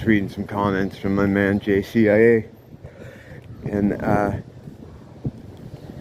just reading some comments from my man JCIA, and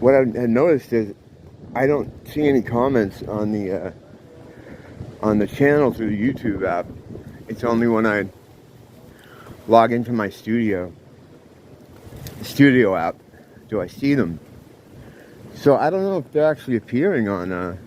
what I had noticed is I don't see any comments on the channel through the YouTube app. It's only when I log into my studio app do I see them. So I don't know if they're actually appearing on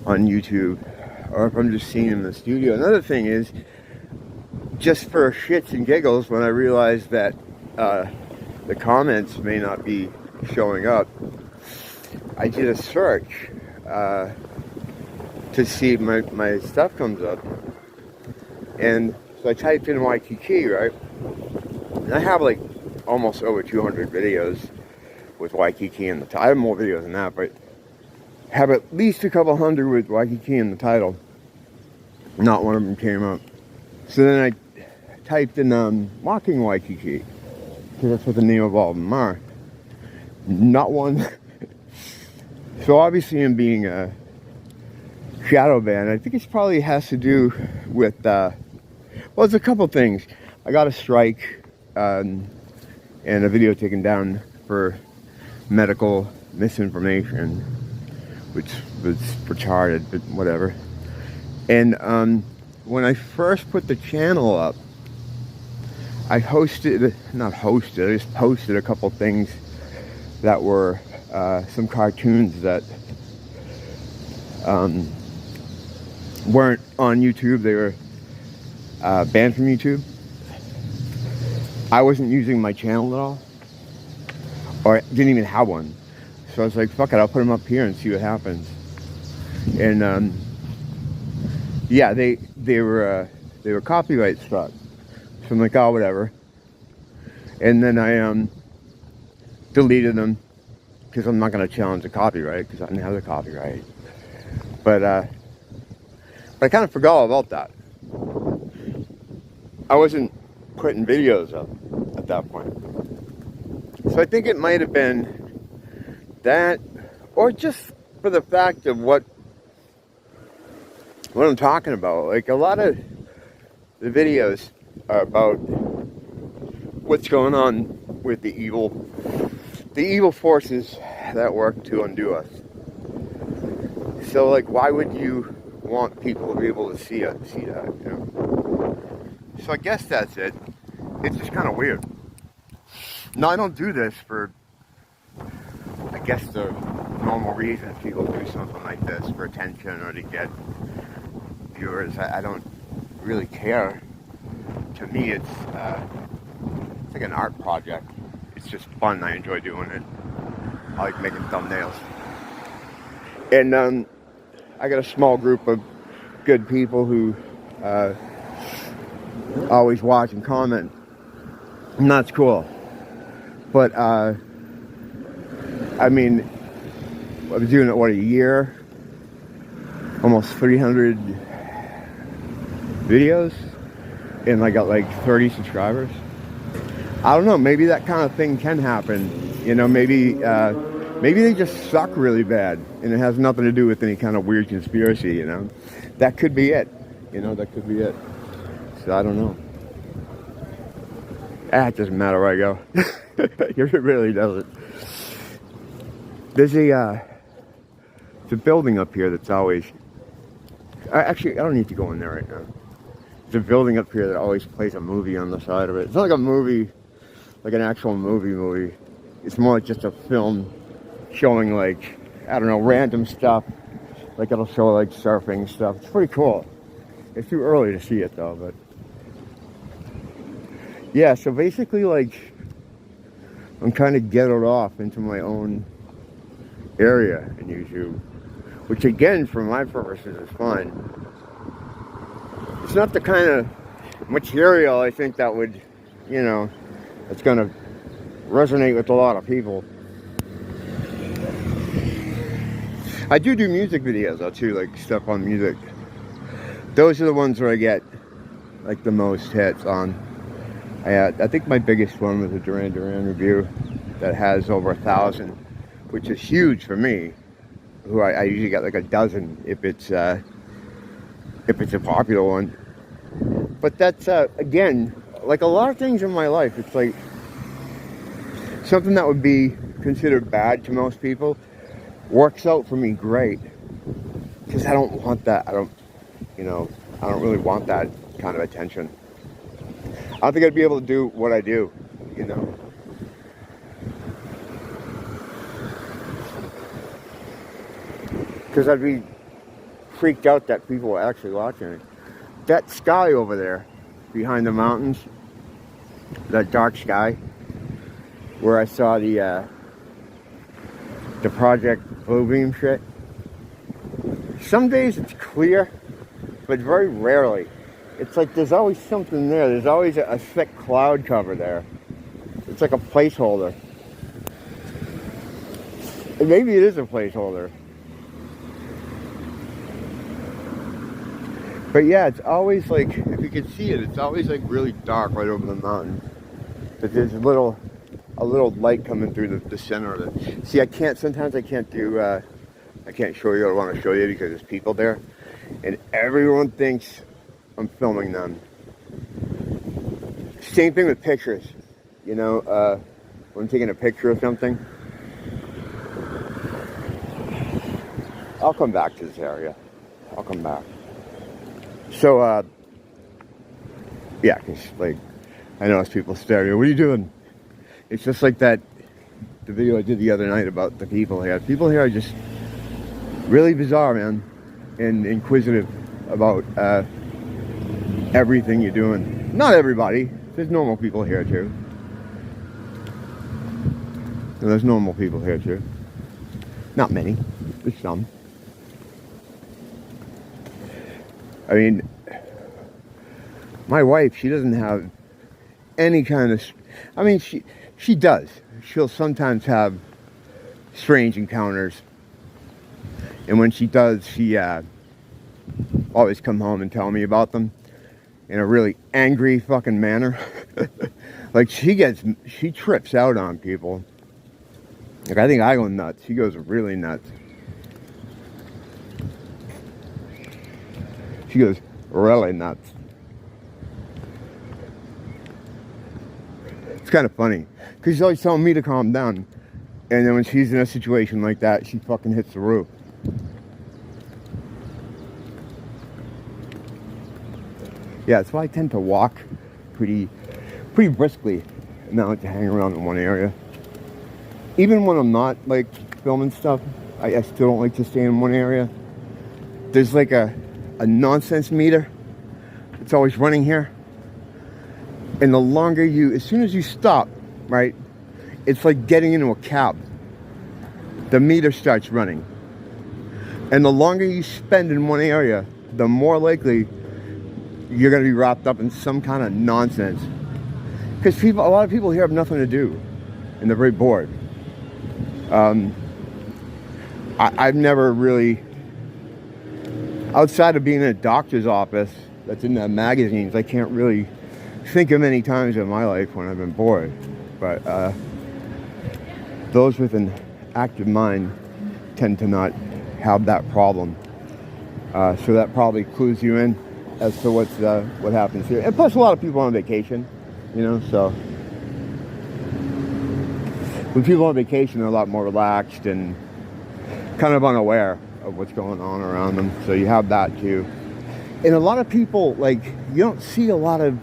YouTube, or if I'm just seeing them in the studio. Another thing is, just for shits and giggles, when I realized that the comments may not be showing up, I did a search to see if my stuff comes up. And so I typed in Waikiki, right? And I have like almost over 200 videos with Waikiki in the title. I have more videos than that, but have at least a couple hundred with Waikiki in the title. Not one of them came up. So then I typed in Walking Waikiki, because that's what the name of all of them are. Not one. So obviously I'm being shadow banned. I think it probably has to do with, well, it's a couple things. I got a strike and a video taken down for medical misinformation, which was retarded, but whatever. And when I first put the channel up, I not hosted, I just posted a couple things that were some cartoons that weren't on YouTube. They were banned from YouTube. I wasn't using my channel at all, or I didn't even have one. So I was like, fuck it, I'll put them up here and see what happens. And yeah, they were copyright struck. So I'm like, oh, whatever. And then I deleted them, because I'm not going to challenge the copyright, because I didn't have the copyright. But I kind of forgot all about that. I wasn't putting videos up at that point. So I think it might have been that, or just for the fact of what I'm talking about. Like, a lot of the videos are about what's going on with the evil forces that work to undo us. So, like, why would you want people to be able to see that, you know? So I guess that's it. It's just kind of weird. No, I don't do this for, I guess, the normal reasons people do something like this, for attention or to get viewers. I don't really care. To me, it's like an art project. It's just fun. I enjoy doing it. I like making thumbnails. And I got a small group of good people who always watch and comment. And that's cool. But, I mean, I was doing it, what, a year? Almost 300 videos. And I got like 30 subscribers. I don't know, maybe that kind of thing can happen. You know, maybe they just suck really bad. And it has nothing to do with any kind of weird conspiracy, you know. That could be it. You know, that could be it. So I don't know. It doesn't matter where I go. It really doesn't. There's a building up here that's always... Actually, I don't need to go in there right now. There's a building up here that always plays a movie on the side of it. It's not like a movie, like an actual movie. It's more like just a film showing, like, I don't know, random stuff. Like, it'll show, like, surfing stuff. It's pretty cool. It's too early to see it, though, but... Yeah, so basically, like, I'm kind of ghettoed off into my own area in YouTube. Which, again, for my purposes, is fine. It's not the kind of material I think that would, you know, that's going to resonate with a lot of people. I do music videos, though, too, like, stuff on music. Those are the ones where I get, like, the most hits on. I think my biggest one was a Duran Duran review that has over 1,000, which is huge for me. Who I usually get like a dozen if it's a popular one. But that's, again, like a lot of things in my life, it's like something that would be considered bad to most people works out for me great. Because I don't want that. I don't really want that kind of attention. I don't think I'd be able to do what I do, you know. Because I'd be freaked out that people were actually watching it. That sky over there, behind the mountains, that dark sky, where I saw the Project Bluebeam shit. Some days it's clear, but very rarely. It's like there's always something there. There's always a thick cloud cover there. It's like a placeholder. And maybe it is a placeholder. But yeah, it's always like, if you can see it, it's always like really dark right over the mountain. But there's a little light coming through the center of it. See, sometimes I can't show you what I want to show you because there's people there. And everyone thinks I'm filming them. Same thing with pictures. You know, when I'm taking a picture of something. I'll come back to this area. I'll come back. So, yeah, because, like, I notice people staring. What are you doing? It's just like the video I did the other night about the people here. People here are just really bizarre, man, and inquisitive about everything you're doing. Not everybody. There's normal people here, too. And there's normal people here, too. Not many. There's some. I mean, my wife, she doesn't have any kind of... I mean, she does. She'll sometimes have strange encounters. And when she does, she always come home and tell me about them in a really angry fucking manner. Like, she trips out on people. Like, I think I go nuts. She goes really nuts. She goes really nuts. It's kind of funny. Because she's always telling me to calm down. And then when she's in a situation like that, she fucking hits the roof. Yeah, that's why I tend to walk pretty briskly and not like to hang around in one area. Even when I'm not, like, filming stuff, I still don't like to stay in one area. There's like a nonsense meter. It's always running here. And the longer as soon as you stop, right, it's like getting into a cab. The meter starts running. And the longer you spend in one area, the more likely you're going to be wrapped up in some kind of nonsense. Because a lot of people here have nothing to do. And they're very bored. I've never really... Outside of being in a doctor's office that's in the magazines, I can't really think of many times in my life when I've been bored. But those with an active mind tend to not have that problem. So that probably clues you in as to what happens here. And plus, a lot of people on vacation, you know, so when people on vacation, they're a lot more relaxed and kind of unaware of what's going on around them. So you have that too. And a lot of people, like, you don't see a lot of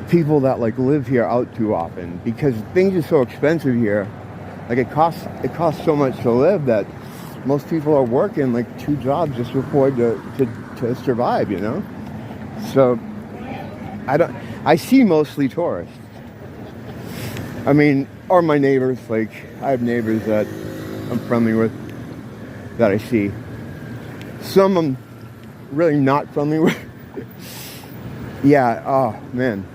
people that like live here out too often because things are so expensive here. Like it costs so much to live that most people are working like 2 jobs just to afford to survive, you know? So I see mostly tourists. I mean, or my neighbors, like I have neighbors that I'm friendly with that I see. Some I'm really not friendly with. Yeah, oh man.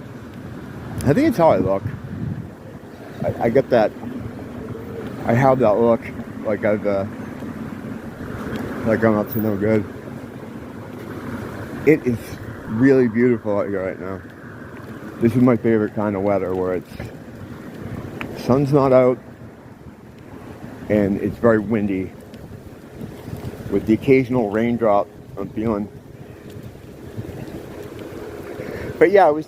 I think it's how I look. I get that. I have that look like I'm up to no good. It is really beautiful out here right now. This is my favorite kind of weather where sun's not out and it's very windy. With the occasional raindrop I'm feeling. But yeah, I was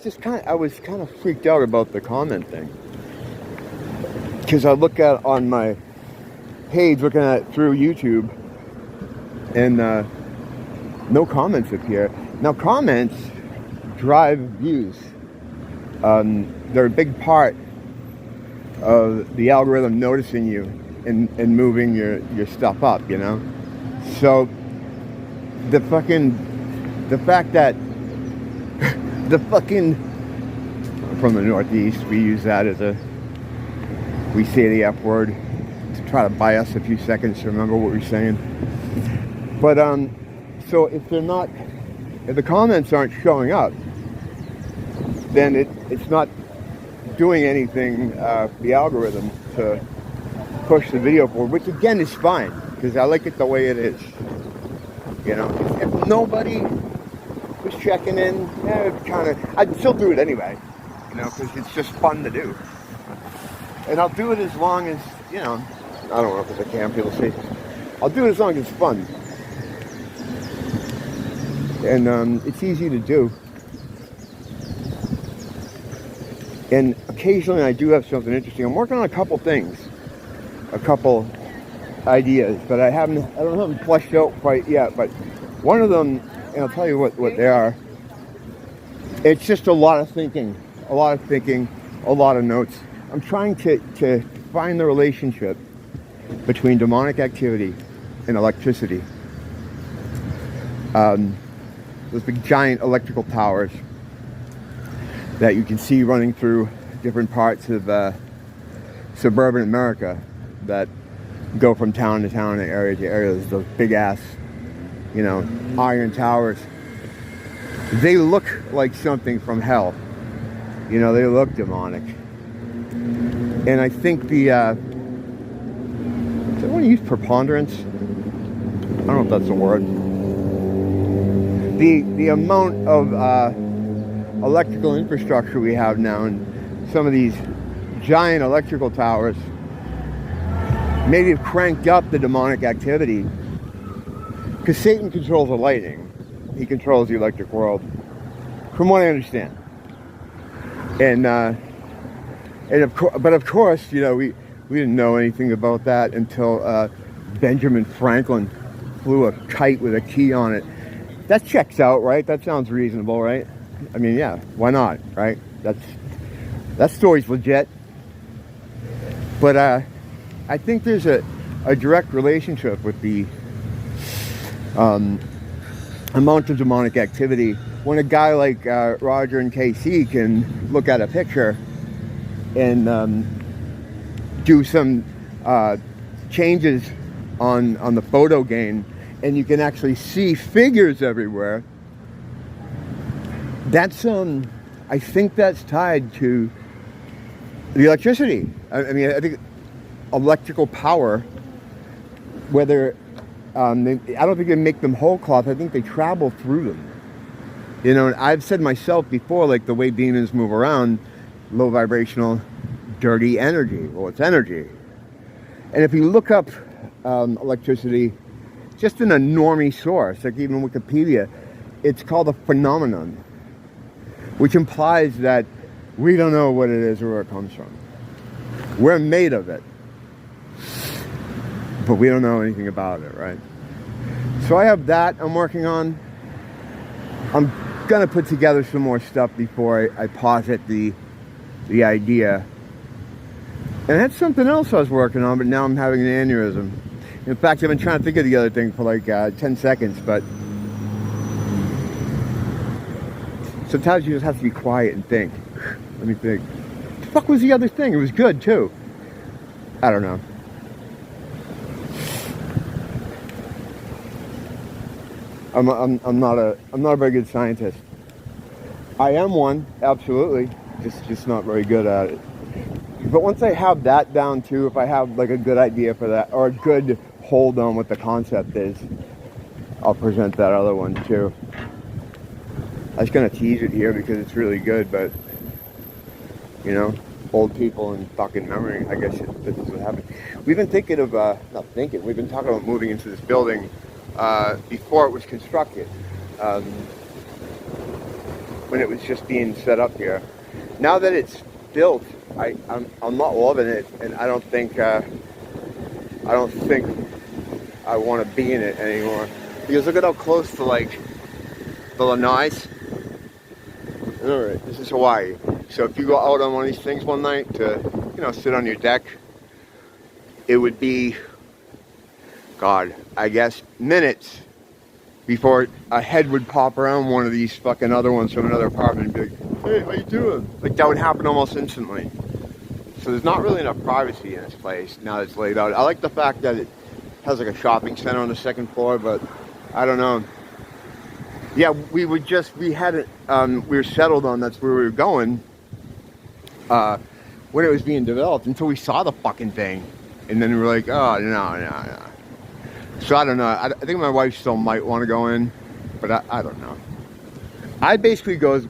kind of freaked out about the comment thing. Because I look at on my page, looking at it through YouTube, and no comments appear. Now, comments drive views. They're a big part of the algorithm noticing you and moving your stuff up, you know? So, the fact that from the Northeast, we use that as we say the F word to try to buy us a few seconds to remember what we're saying. But, so if the comments aren't showing up, then it's not doing anything, the algorithm, to push the video forward, which again is fine, because I like it the way it is. You know, if nobody was checking in, I'd still do it anyway, you know, because it's just fun to do. And I'll do it as long as, you know, I don't know if it's a camp, people say, I'll do it as long as it's fun. And it's easy to do. And occasionally I do have something interesting. I'm working on a couple things, a couple ideas, but I don't have them fleshed out quite yet. But one of them, and I'll tell you what they are. It's just a lot of thinking, a lot of notes. I'm trying to find the relationship between demonic activity and electricity. Those big giant electrical towers that you can see running through different parts of suburban America that go from town to town and area to area. There's those big ass, you know, iron towers. They look like something from hell. You know, they look demonic. And I think does anyone use preponderance? I don't know if that's a word. The amount of electrical infrastructure we have now, and some of these giant electrical towers maybe have cranked up the demonic activity, because Satan controls the lightning. He controls the electric world, from what I understand. But of course, you know, we didn't know anything about that until Benjamin Franklin flew a kite with a key on it. That checks out, right? That sounds reasonable, right? I mean, yeah, why not, right? That story's legit. But I think there's a direct relationship with the amount of demonic activity. When a guy like Roger and KC can look at a picture and do some changes on the photo gain, and you can actually see figures everywhere, that's I think that's tied to the electricity. I mean, I think electrical power, whether I don't think they make them whole cloth, I think they travel through them. You know, I've said myself before, like the way demons move around, low vibrational, dirty energy. Well, it's energy. And if you look up electricity, just in a normie source, like even Wikipedia, it's called a phenomenon, which implies that we don't know what it is or where it comes from. We're made of it, but we don't know anything about it, right? So I have that I'm working on. I'm gonna put together some more stuff before I posit the idea. And that's something else I was working on, but now I'm having an aneurysm. In fact, I've been trying to think of the other thing for like 10 seconds, but sometimes you just have to be quiet and think. Let me think. What the fuck was the other thing? It was good too. I don't know. I'm not a very good scientist. I am one, absolutely. Just not very good at it. But once I have that down too, if I have like a good idea for that, or a good hold on what the concept is, I'll present that other one too. I was gonna tease it here because it's really good, but you know, old people and fucking memory, I guess this is what happened. We've been thinking of, we've been talking about moving into this building before it was constructed. when it was just being set up here. Now that it's built, I'm not loving it, and I don't think I want to be in it anymore. Because look at how close to like the lanais. Alright, this is Hawaii. So if you go out on one of these things one night to, sit on your deck, it would be, God, I guess minutes before a head would pop around one of these fucking other ones from another apartment and be like, hey, how you doing? Like, that would happen almost instantly. So there's not really enough privacy in this place now that it's laid out. I like the fact that it has like a shopping center on the second floor, but I don't know. Yeah, we were settled on that's where we were going when it was being developed until we saw the fucking thing. And then we were like, oh, no. So I don't know. I think my wife still might want to go in, but I don't know. I basically goes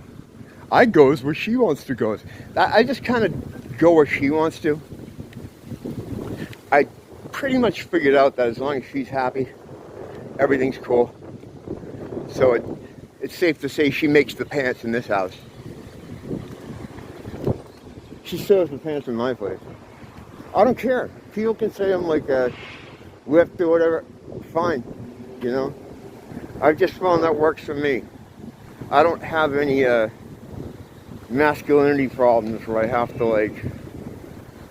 where she wants to go. I just kind of go where she wants to. I pretty much figured out that as long as she's happy, everything's cool. So it's safe to say she makes the pants in this house. She serves the pants in my place. I don't care. People can say I'm like a lift or whatever. Fine, I've just found that works for me. I don't have any masculinity problems where I have to like,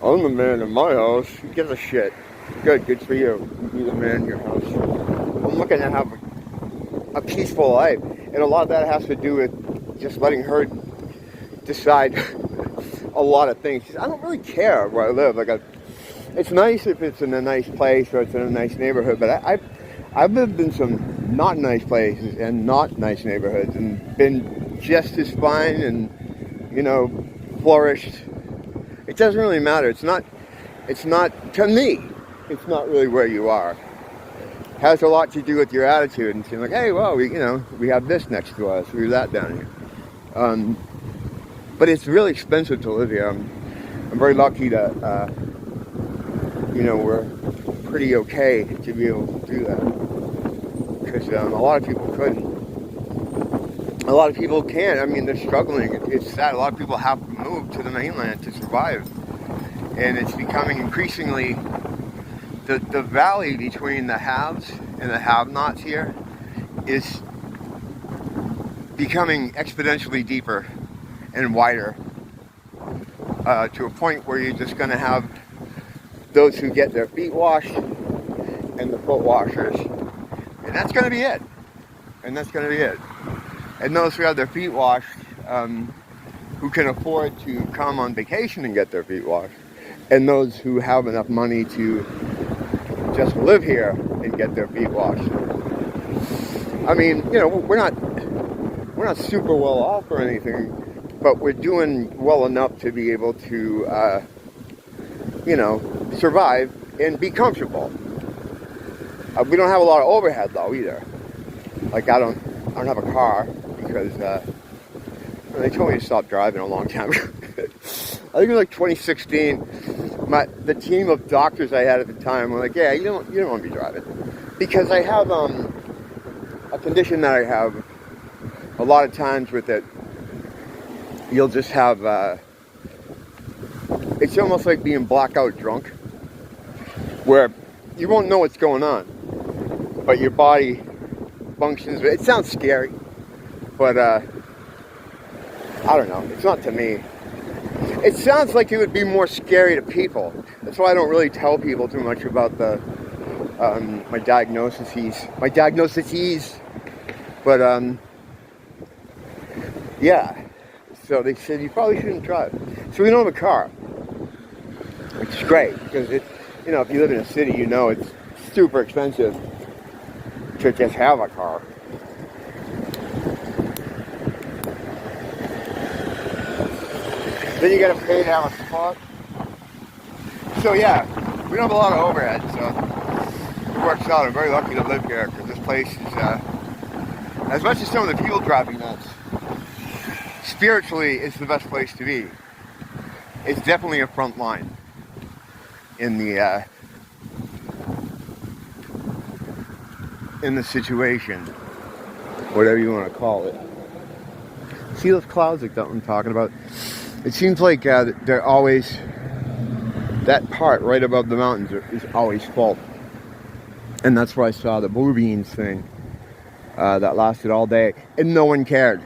I'm the man in my house. Who gives a shit? Good for you. You be the man in your house. I'm looking to have a peaceful life, and a lot of that has to do with just letting her decide a lot of things. I don't really care where I live. It's nice if it's in a nice place or it's in a nice neighborhood, but I've lived in some not nice places and not nice neighborhoods and been just as fine and, flourished. It doesn't really matter. It's not, to me, it's not really where you are. It has a lot to do with your attitude and saying like, hey, well, we have this next to us, we have that down here. But it's really expensive to live here. I'm very lucky that, we're pretty okay to be able to do that. Because a lot of people couldn't. A lot of people can't. I mean, they're struggling. It's sad. A lot of people have to move to the mainland to survive. And it's becoming increasingly, the valley between the haves and the have-nots here is becoming exponentially deeper and wider to a point where you're just going to have those who get their feet washed and the foot washers, and that's going to be it. And those who have their feet washed, who can afford to come on vacation and get their feet washed, and those who have enough money to just live here and get their feet washed. I mean, we're not super well off or anything, but we're doing well enough to be able to, survive and be comfortable. We don't have a lot of overhead though either. Like I don't have a car because they told me to stop driving a long time ago. I think it was like 2016. The team of doctors I had at the time were like, yeah, you don't want to be driving because I have a condition that I have. A lot of times with it, you'll just have, it's almost like being blackout drunk, where you won't know what's going on, but your body functions. It sounds scary, but I don't know, it's not to me. It sounds like it would be more scary to people. That's why I don't really tell people too much about my diagnoses. But yeah, so they said you probably shouldn't drive. So we don't have a car, which is great because if you live in a city, it's super expensive to just have a car. Then you gotta pay to have a spot. So yeah, we don't have a lot of overhead, so it works out. I'm very lucky to live here because this place is, as much as some of the people drive me nuts, spiritually it's the best place to be. It's definitely a front line in the situation, whatever you want to call it. See those clouds like that I'm talking about? It seems like they're always, that part right above the mountains is always full. And that's where I saw the blue beans thing that lasted all day, and no one cared.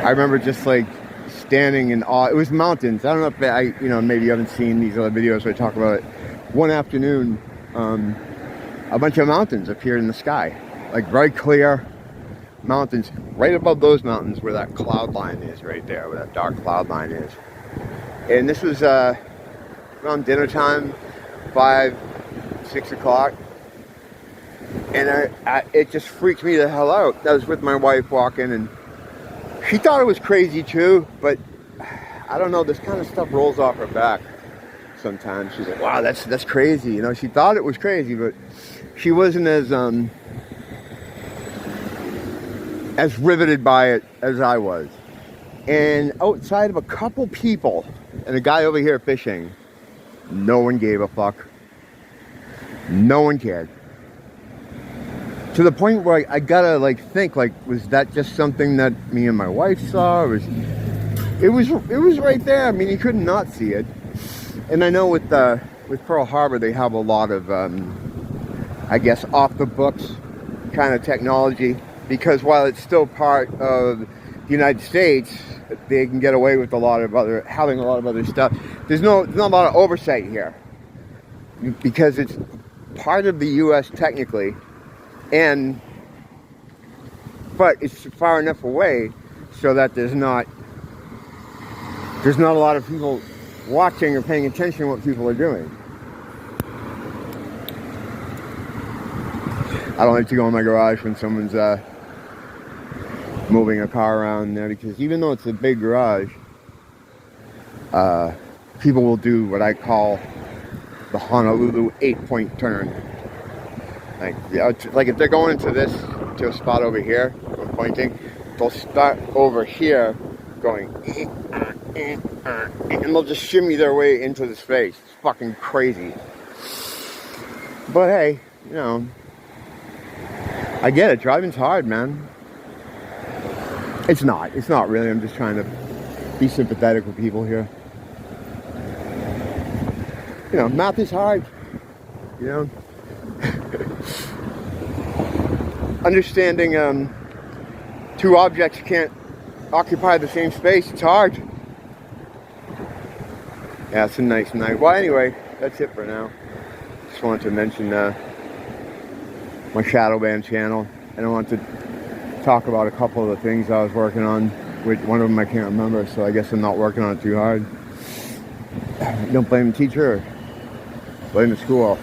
I remember just like standing in awe. It was mountains. I don't know if maybe you haven't seen these other videos where I talk about it. One afternoon, a bunch of mountains appeared in the sky, like very clear mountains. Right above those mountains where that cloud line is, right there, where that dark cloud line is. And this was around dinner time, 5, 6 o'clock. And it just freaked me the hell out. I was with my wife walking, and she thought it was crazy too, but I don't know, this kind of stuff rolls off her back sometimes. She's like, wow, that's crazy. You know, she thought it was crazy, but she wasn't as riveted by it as I was. And outside of a couple people and a guy over here fishing, no one gave a fuck. No one cared. To the point where I gotta like think, like, was that just something that me and my wife saw? Or it was right there. I mean, you could not see it. And I know with Pearl Harbor, they have a lot of, I guess, off the books kind of technology, because while it's still part of the United States, they can get away with having a lot of other stuff. There's not a lot of oversight here, because it's part of the U.S. technically. But it's far enough away so that there's not a lot of people watching or paying attention to what people are doing. I don't like to go in my garage when someone's moving a car around there, because even though it's a big garage, people will do what I call the Honolulu 8-point turn. Like if they're going to a spot over here, I'm pointing, they'll start over here going, and they'll just shimmy their way into the space. It's fucking crazy. But hey, you know, I get it. Driving's hard, man. It's not really. I'm just trying to be sympathetic with people here. You know, math is hard. You know, understanding two objects can't occupy the same space, it's hard. Yeah, it's a nice night. Well, anyway, that's it for now. Just wanted to mention my shadow band channel, and I want to talk about a couple of the things I was working on. Which one of them I can't remember, so I guess I'm not working on it too hard. Don't blame the teacher, blame the school.